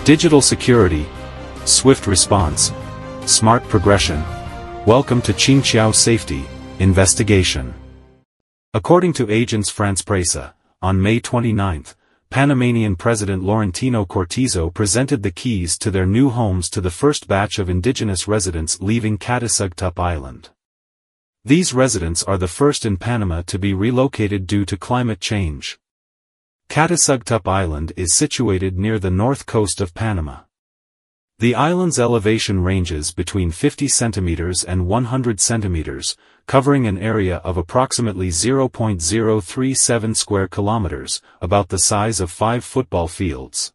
Digital security, swift response, smart progression. Welcome to Qingqiao Safety Investigation. According to Agence France-Presse, on May 29, Panamanian President Laurentino Cortizo presented the keys to their new homes to the first batch of indigenous residents leaving Katisugatup Island. These residents are the first in Panama to be relocated due to climate change. Katisugatup Island is situated near the north coast of Panama. The island's elevation ranges between 50 centimeters and 100 centimeters, covering an area of approximately 0.037 square kilometers, about the size of 5 football fields.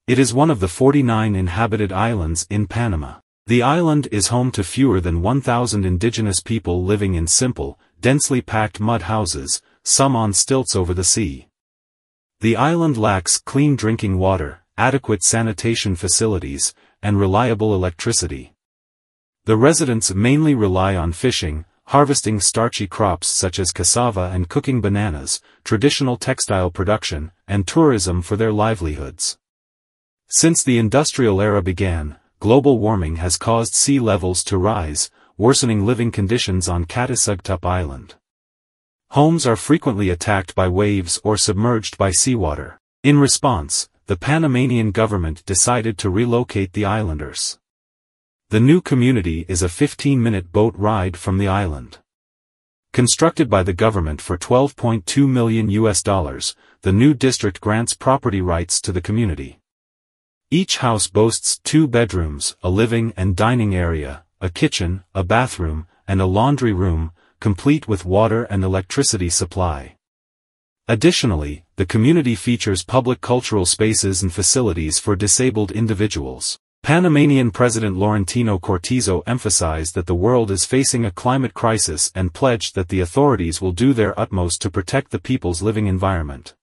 It is one of the 49 inhabited islands in Panama. The island is home to fewer than 1,000 indigenous people living in simple, densely packed mud houses, some on stilts over the sea. The island lacks clean drinking water, adequate sanitation facilities, and reliable electricity. The residents mainly rely on fishing, harvesting starchy crops such as cassava and cooking bananas, traditional textile production, and tourism for their livelihoods. Since the industrial era began, global warming has caused sea levels to rise, worsening living conditions on Katisugatup Island. Homes are frequently attacked by waves or submerged by seawater. In response, the Panamanian government decided to relocate the islanders. The new community is a 15-minute boat ride from the island. Constructed by the government for $12.2 million, the new district grants property rights to the community. Each house boasts 2 bedrooms, a living and dining area, a kitchen, a bathroom, and a laundry room, complete with water and electricity supply. Additionally, the community features public cultural spaces and facilities for disabled individuals. Panamanian President Laurentino Cortizo emphasized that the world is facing a climate crisis and pledged that the authorities will do their utmost to protect the people's living environment.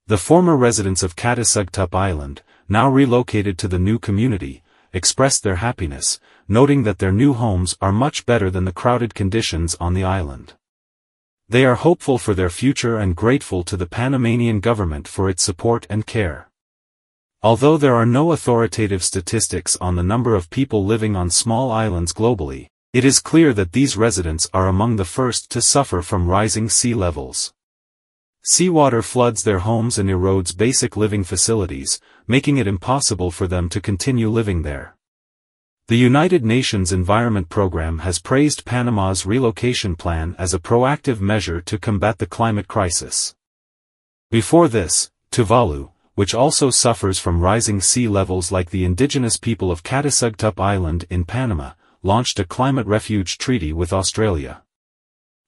The former residents of Katisugatup Island, now relocated to the new community, expressed their happiness, noting that their new homes are much better than the crowded conditions on the island. They are hopeful for their future and grateful to the Panamanian government for its support and care. Although there are no authoritative statistics on the number of people living on small islands globally, it is clear that these residents are among the first to suffer from rising sea levels. Seawater floods their homes and erodes basic living facilities, making it impossible for them to continue living there. The United Nations Environment Program has praised Panama's relocation plan as a proactive measure to combat the climate crisis. Before this, Tuvalu, which also suffers from rising sea levels like the indigenous people of Katisugatup Island in Panama, launched a climate refuge treaty with Australia.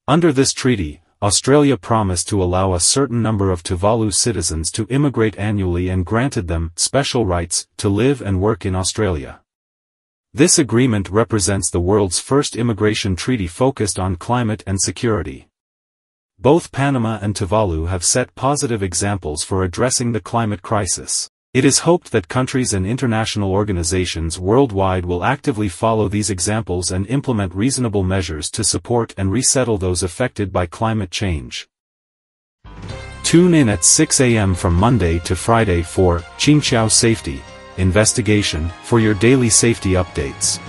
Under this treaty, Australia promised to allow a certain number of Tuvalu citizens to immigrate annually and granted them special rights to live and work in Australia. This agreement represents the world's first immigration treaty focused on climate and security. Both Panama and Tuvalu have set positive examples for addressing the climate crisis. It is hoped that countries and international organizations worldwide will actively follow these examples and implement reasonable measures to support and resettle those affected by climate change. Tune in at 6 a.m. from Monday to Friday for Qingqiao Safety Investigation for your daily safety updates.